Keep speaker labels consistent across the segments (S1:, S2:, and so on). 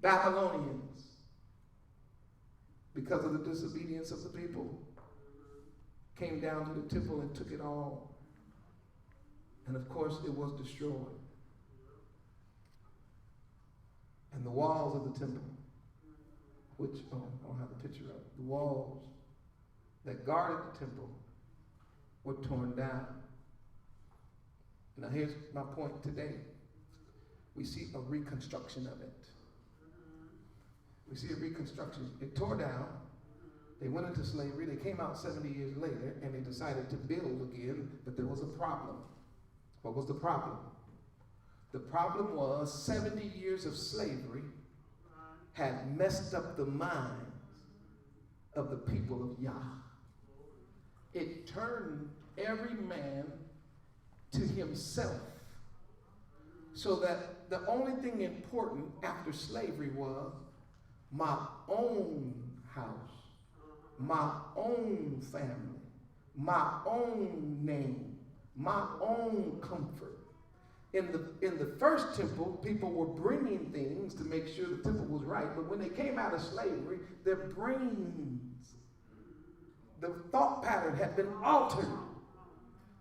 S1: Babylonians, because of the disobedience of the people, came down to the temple and took it all. And of course, it was destroyed. And the walls of the temple, which, I don't have the picture of it, the walls that guarded the temple were torn down. Now here's my point today. We see a reconstruction of it. We see a reconstruction. It tore down. They went into slavery. They came out 70 years later, and they decided to build again, but there was a problem. What was the problem? The problem was 70 years of slavery had messed up the minds of the people of YAH. It turned every man to himself, so that the only thing important after slavery was my own house, my own family, my own name, my own comfort. In the first temple, people were bringing things to make sure the temple was right, but when they came out of slavery, their brains, the thought pattern had been altered.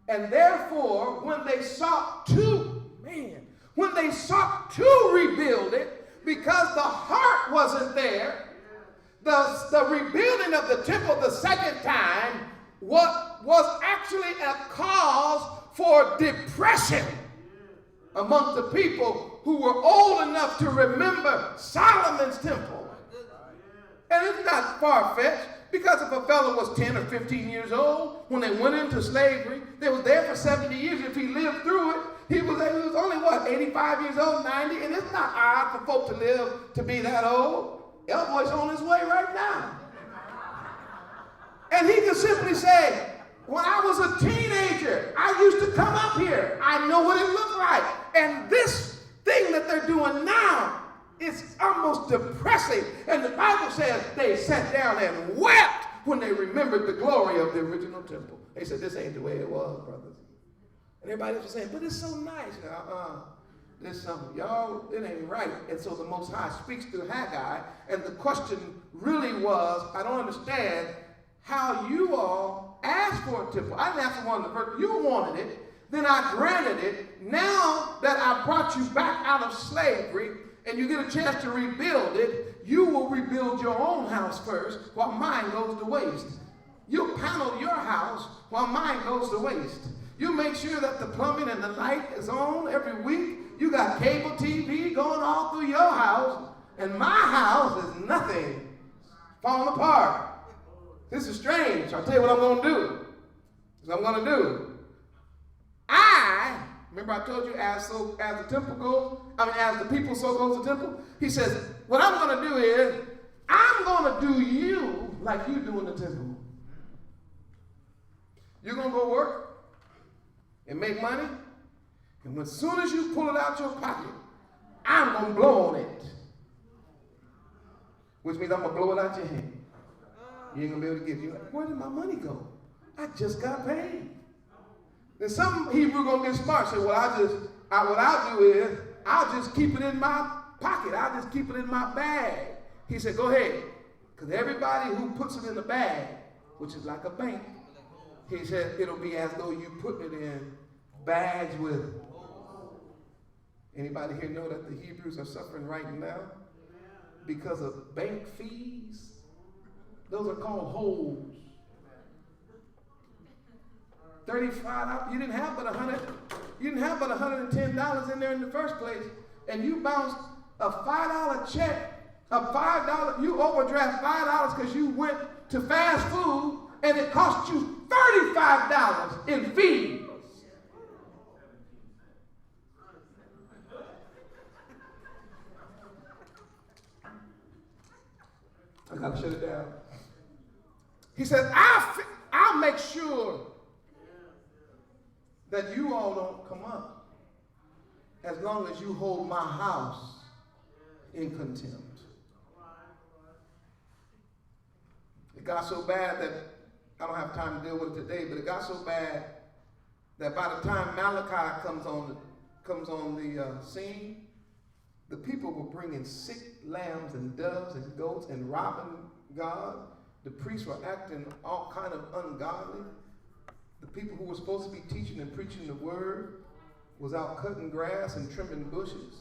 S1: And therefore, when they sought to rebuild it, because the heart wasn't there, the rebuilding of the temple the second time was actually a cause for depression among the people who were old enough to remember Solomon's temple. And it's not far-fetched, because if a fellow was 10 or 15 years old when they went into slavery, they was there for 70 years. If he lived through it, he was only, 85 years old, 90, and it's not odd for folk to live to be that old. Elboy's on his way right now. And he could simply say, when I was a teenager, I used to come up here. I know what it looked like. And this thing that they're doing now, it's almost depressing. And the Bible says they sat down and wept when they remembered the glory of the original temple. They said, this ain't the way it was, brothers. And everybody was saying, but it's so nice. There's something, y'all, it ain't right. And so the Most High speaks to Haggai, and the question really was, I don't understand how you all asked for a temple. I didn't ask for one in the first. You wanted it, then I granted it. Now that I brought you back out of slavery, and you get a chance to rebuild it, you will rebuild your own house first while mine goes to waste. You'll panel your house while mine goes to waste. You make sure that the plumbing and the light is on every week. You got cable TV going all through your house, and my house is nothing. Falling apart. This is strange. I'll tell you what I'm going to do. Remember I told you as the temple goes, as the people, so goes the temple. He says, what I'm going to do is, I'm going to do you like you do in the temple. You're going to go work and make money, and as soon as you pull it out your pocket, I'm going to blow on it. Which means I'm going to blow it out your hand. You ain't going to be able to get it. You're like, where did my money go? I just got paid. Then some Hebrew going to get smart. Say, well, what I'll do is, I'll just keep it in my pocket. I'll just keep it in my bag. He said, go ahead. Because everybody who puts it in the bag, which is like a bank, he said, it'll be as though you put it in bags with. Anybody here know that the Hebrews are suffering right now because of bank fees? Those are called holes. $35. You didn't have but $110 in there in the first place, and you bounced a $5 check, you overdraft $5 because you went to fast food, and it cost you $35 in fees. I gotta shut it down. He says, I'll make sure that you all don't come up as long as you hold my house in contempt. It got so bad that I don't have time to deal with it today, but it got so bad that by the time Malachi comes on the scene, The people were bringing sick lambs and doves and goats and robbing God. The priests were acting all kind of ungodly. The people who were supposed to be teaching and preaching the word was out cutting grass and trimming bushes.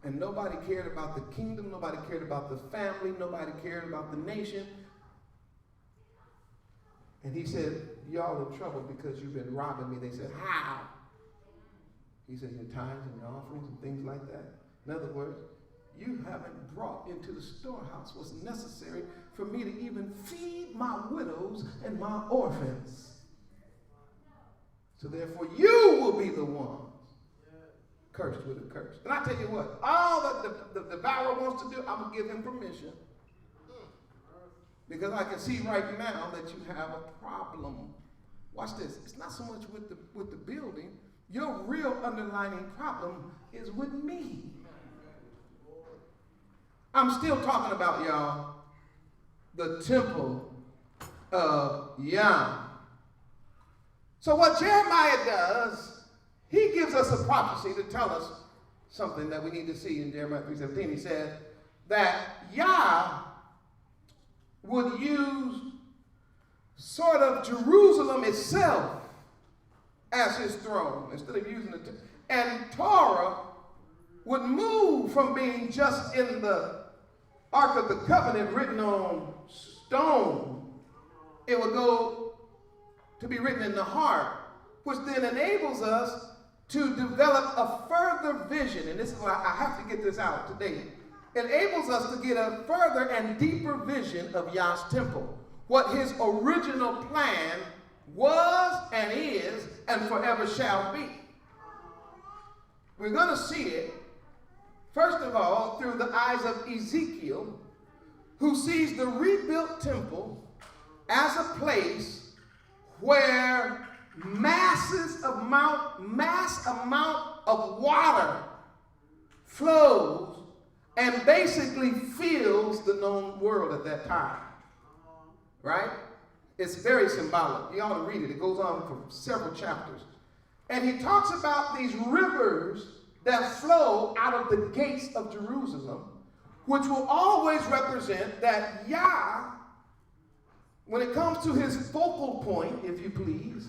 S1: And nobody cared about the kingdom. Nobody cared about the family. Nobody cared about the nation. And he said, y'all in trouble because you've been robbing me. They said, how? He said, your tithes and your offerings and things like that. In other words, you haven't brought into the storehouse what's necessary for me to even feed my widows and my orphans. So therefore, you will be the ones cursed with a curse. And I tell you what, all that the devourer wants to do, I'm going to give him permission. Because I can see right now that you have a problem. Watch this. It's not so much with the building. Your real underlying problem is with me. I'm still talking about, y'all, the Temple of YAH. So what Jeremiah does, he gives us a prophecy to tell us something that we need to see in Jeremiah 3:17. He says that YAH would use sort of Jerusalem itself as his throne instead of using it. And Torah would move from being just in the Ark of the Covenant written on stone. It would go to be written in the heart, which then enables us to develop a further vision. And this is why I have to get this out today. Enables us to get a further and deeper vision of Yah's temple. What his original plan was and is and forever shall be. We're going to see it, first of all, through the eyes of Ezekiel, who sees the rebuilt temple as a place where mass amount of water flows and basically fills the known world at that time. Right? It's very symbolic. You ought to read it. It goes on for several chapters. And he talks about these rivers that flow out of the gates of Jerusalem, which will always represent that Yah, when it comes to his focal point, if you please,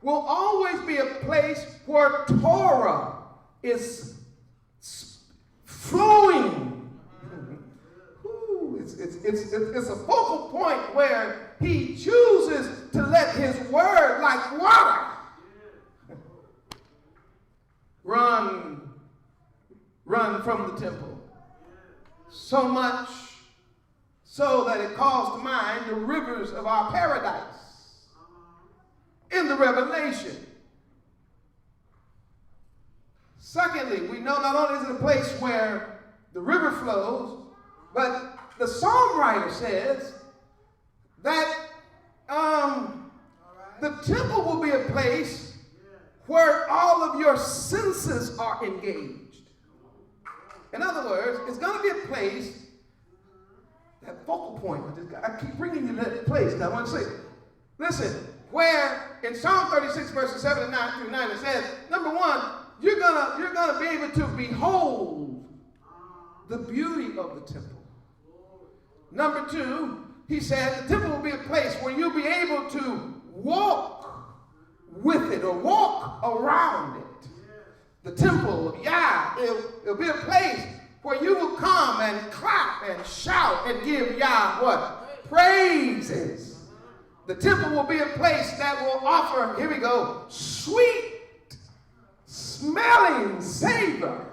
S1: will always be a place where Torah is flowing. It's a focal point where he chooses to let his word, like water, run from the temple. So much so that it calls to mind the rivers of our paradise in the Revelation. Secondly, we know not only is it a place where the river flows, but the psalm writer says that the temple will be a place where all of your senses are engaged. In other words, it's going to be a place, that focal point, I keep bringing you to that place. Now I want to say, listen, where in Psalm 36 verses 7 and 9 through 9 it says, number one, you're gonna be able to behold the beauty of the temple. Number two, he said the temple will be a place where you'll be able to walk with it or walk around it. The temple of Yah, it'll be a place where you will come and clap and shout and give Yah what? Praises. The temple will be a place that will offer, here we go, sweet smelling savor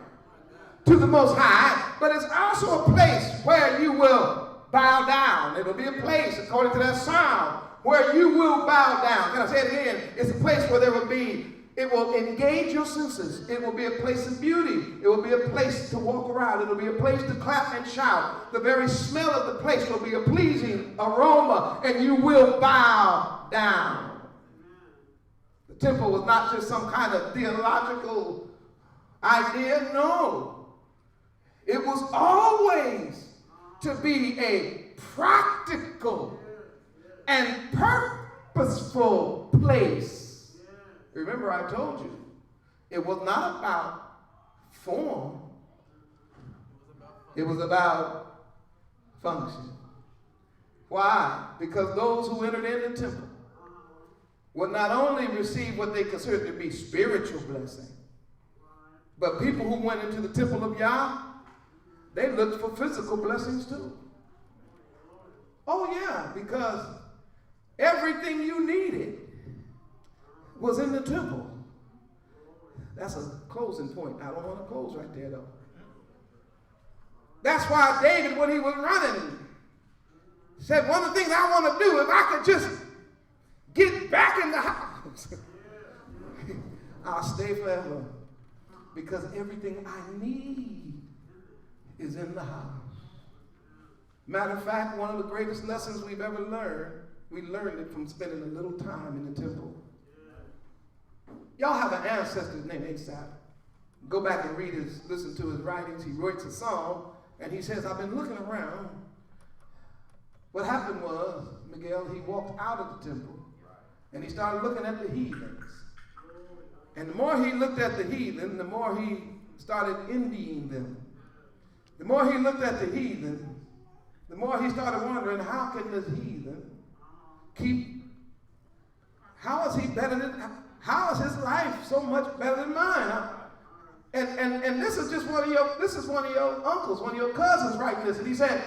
S1: to the Most High, but it's also a place where you will bow down. It'll be a place, according to that psalm, where you will bow down. Can I say it again? It's a place where it will engage your senses. It will be a place of beauty. It will be a place to walk around. It will be a place to clap and shout. The very smell of the place will be a pleasing aroma, and you will bow down. The temple was not just some kind of theological idea. No. It was always to be a practical and purposeful place. Remember, I told you, it was not about form, It was about function. Why? Because those who entered in the temple would not only receive what they considered to be spiritual blessing, but people who went into the temple of YAH, they looked for physical blessings too. Oh yeah, because everything you needed was in the temple. That's a closing point. I don't want to close right there though. That's why David, when he was running, said, one of the things I want to do, if I could just get back in the house, I'll stay forever. Because everything I need is in the house. Matter of fact, one of the greatest lessons we've ever learned, we learned it from spending a little time in the temple. Y'all have an ancestor named Asaph. Go back and listen to his writings. He writes a song, and he says, I've been looking around. What happened was, Miguel, he walked out of the temple, and he started looking at the heathens. And the more he looked at the heathen, the more he started envying them. The more he looked at the heathen, the more he started wondering, how can this heathen how is he better than, how is his life so much better than mine? And this is just one of your uncles, one of your cousins writing this. And he said,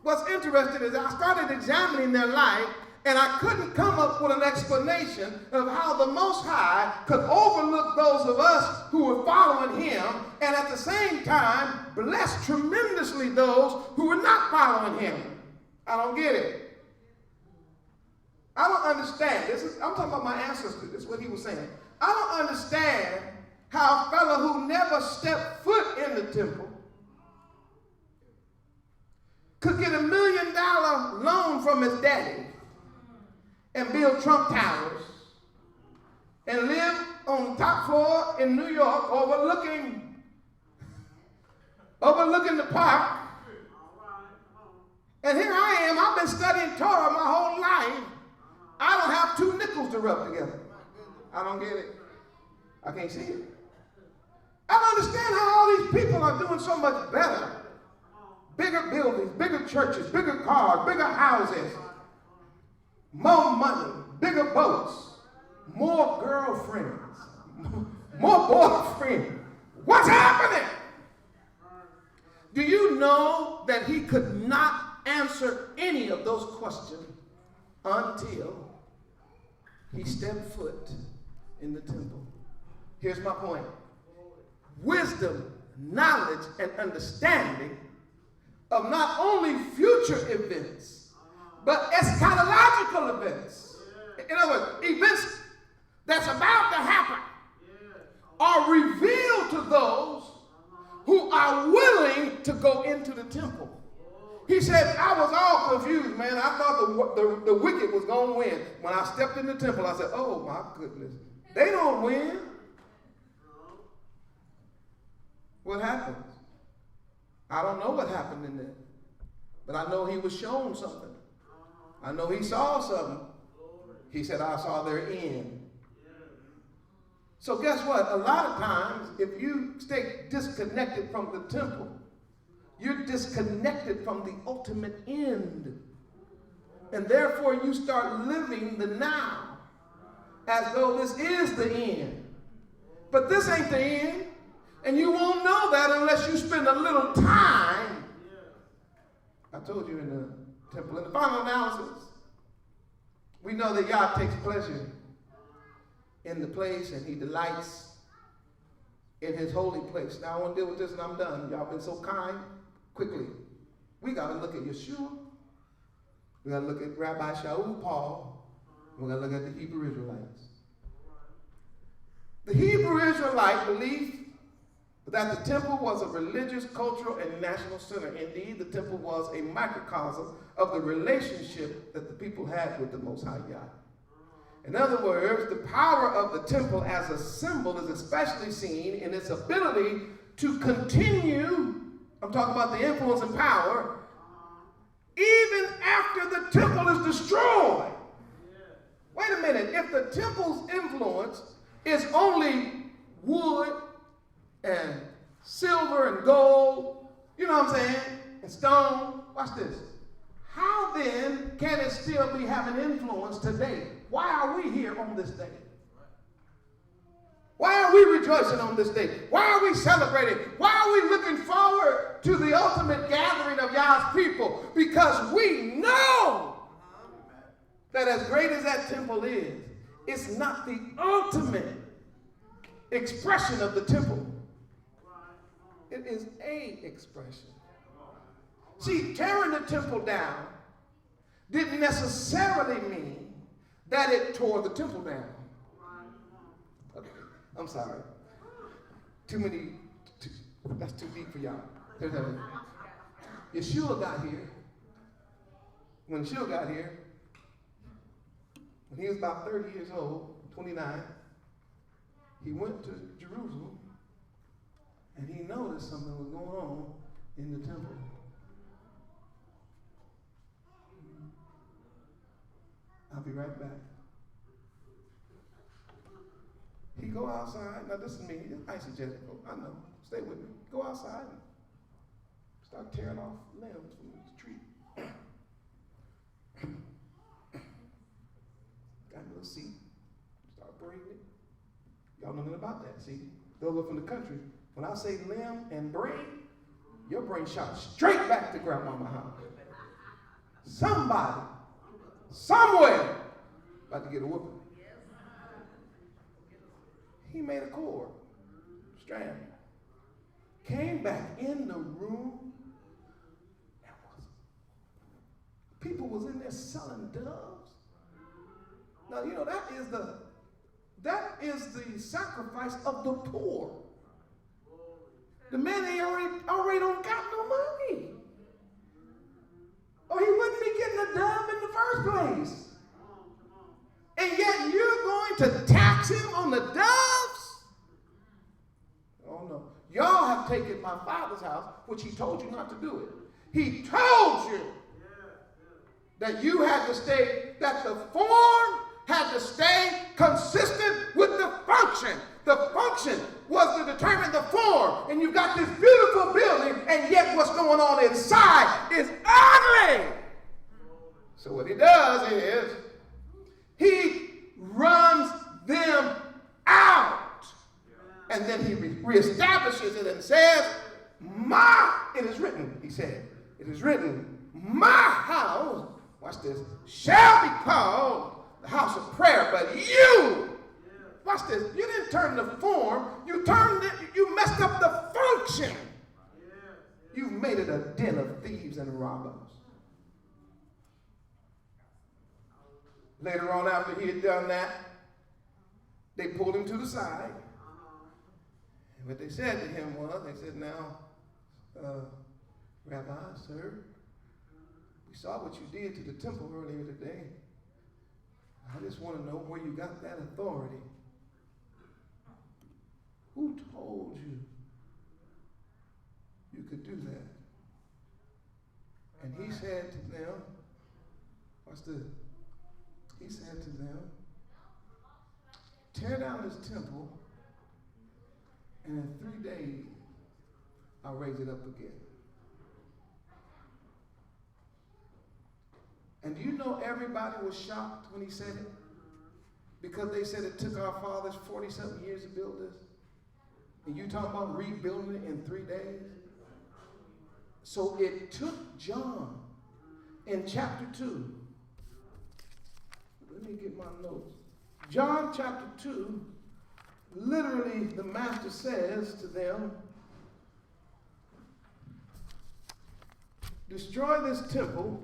S1: what's interesting is I started examining their life, and I couldn't come up with an explanation of how the Most High could overlook those of us who were following him and at the same time bless tremendously those who were not following him. I don't get it. I don't understand. I'm talking about my ancestor. This is what he was saying. I don't understand how a fellow who never stepped foot in the temple could get $1 million loan from his daddy and build Trump Towers and live on the top floor in New York overlooking the park. And here I am, I've been studying Torah my whole life. I don't have 2 nickels to rub together. I don't get it. I can't see it. I don't understand how all these people are doing so much better. Bigger buildings, bigger churches, bigger cars, bigger houses. More money, bigger boats, more girlfriends, more boyfriends. What's happening? Do you know that he could not answer any of those questions until he stepped foot in the temple? Here's my point. Wisdom, knowledge, and understanding of not only future events, but eschatological events. In other words, events that's about to happen are revealed to those who are willing to go into the temple. He said, I was all confused, man. I thought the wicked was going to win. When I stepped in the temple, I said, oh my goodness, they don't win. What happened? I don't know what happened in there, but I know he was shown something. I know he saw something. He said, I saw their end. So guess what? A lot of times, if you stay disconnected from the temple, you're disconnected from the ultimate end. And therefore, you start living the now as though this is the end. But this ain't the end. And you won't know that unless you spend a little time. I told you in the temple. In the final analysis, we know that YAH takes pleasure in the place and he delights in his holy place. Now I want to deal with this and I'm done. Y'all been so kind. Quickly, we got to look at Yeshua. We got to look at Rabbi Shaul Paul. We got to look at the Hebrew Israelites. The Hebrew Israelite belief that the temple was a religious, cultural, and national center. Indeed, the temple was a microcosm of the relationship that the people had with the Most High YAH. In other words, the power of the temple as a symbol is especially seen in its ability to continue, I'm talking about the influence and power, even after the temple is destroyed. Wait a minute, if the temple's influence is only wood and silver and gold You know what I'm saying? And stone. Watch this. How then can it still be having influence today? Why are we here on this day? Why are we rejoicing on this day? Why are we celebrating? Why are we looking forward to the ultimate gathering of Yah's people? Because we know that as great as that temple is, it's not the ultimate expression of the temple. It is a expression. See, tearing the temple down didn't necessarily mean that it tore the temple down. Okay, I'm sorry. That's too deep for y'all. Yeshua got here. When Yeshua got here, when he was about 30 years old, 29, he went to Jerusalem and he noticed something was going on in the temple. I'll be right back. He go outside. Now this is me. It's eisegetical. I know. Stay with me. Go outside and start tearing off limbs from this tree. Got a little seed. Start braiding it. Y'all know nothing about that. See, those are from the country. When I say limb and braid, your brain shot straight back to grandmama's house. Somebody, somewhere, about to get a whooping. He made a cord, strand, came back in the room, and people was in there selling doves. Now you know that is the sacrifice of the poor. The man ain't already don't got no money. Or he wouldn't be getting a dove in the first place. And yet you're going to tax him on the doves? Oh no. Y'all have taken my father's house, which he told you not to do it. He told you that you had to stay, that the form had to stay consistent with the function. The function was to determine the form. And you've got this beautiful building, and yet what's going on inside is ugly. So what he does is he runs them out. And then he reestablishes it and says, it is written, he said, it is written, my house, watch this, shall be called the house of prayer, but you, watch this, you didn't turn the form, you messed up the function. You made it a den of thieves and robbers. Later on, after he had done that, they pulled him to the side. And what they said to him was, they said, now, Rabbi, sir, we saw what you did to the temple earlier today. I just want to know where you got that authority. Who told you you could do that? And he said to them, he said to them, tear down this temple, and in 3 days, I'll raise it up again. And do you know everybody was shocked when he said it? Because they said it took our fathers 40-something years to build this. And you talking about rebuilding it in 3 days? So it took John in chapter 2. Let me get my notes. John chapter 2, literally the master says to them, destroy this temple,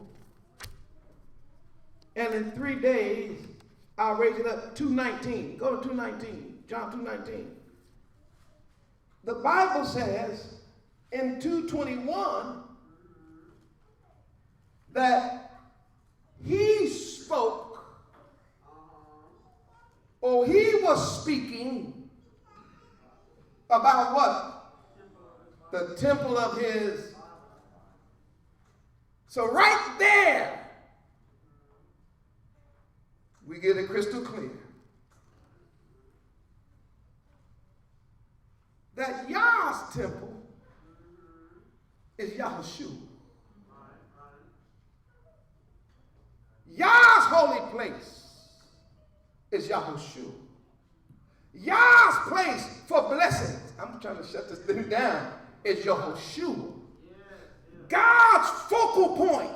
S1: and in 3 days, I'll raise it up. 2:19. Go to 2:19. John 2:19. The Bible says in 2:21 that he spoke, or he was speaking about what? The temple of his. So right there, we get it crystal clear that Yah's temple is Yahushua. Yah's holy place is Yahushua. Yah's place for blessings, I'm trying to shut this thing down, is Yahushua. God's focal point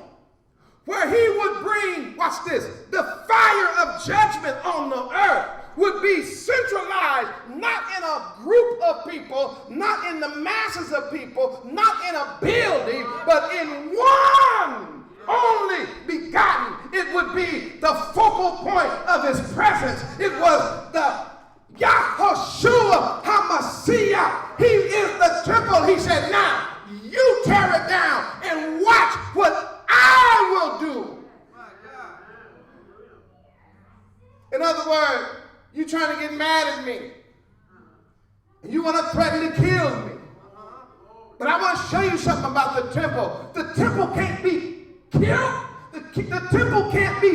S1: where he would bring, watch this, the fire of judgment on the earth would be centralized not in a group of people, not in the masses of people, not in a building, but in one only begotten. It would be the focal point of his presence. It was the Yahushua HaMashiach. He is the temple. He said, now you tear it down and watch what I will do. In other words, you trying to get mad at me. And you want to threaten to kill me. But I want to show you something about the temple. The temple can't be killed. The temple can't be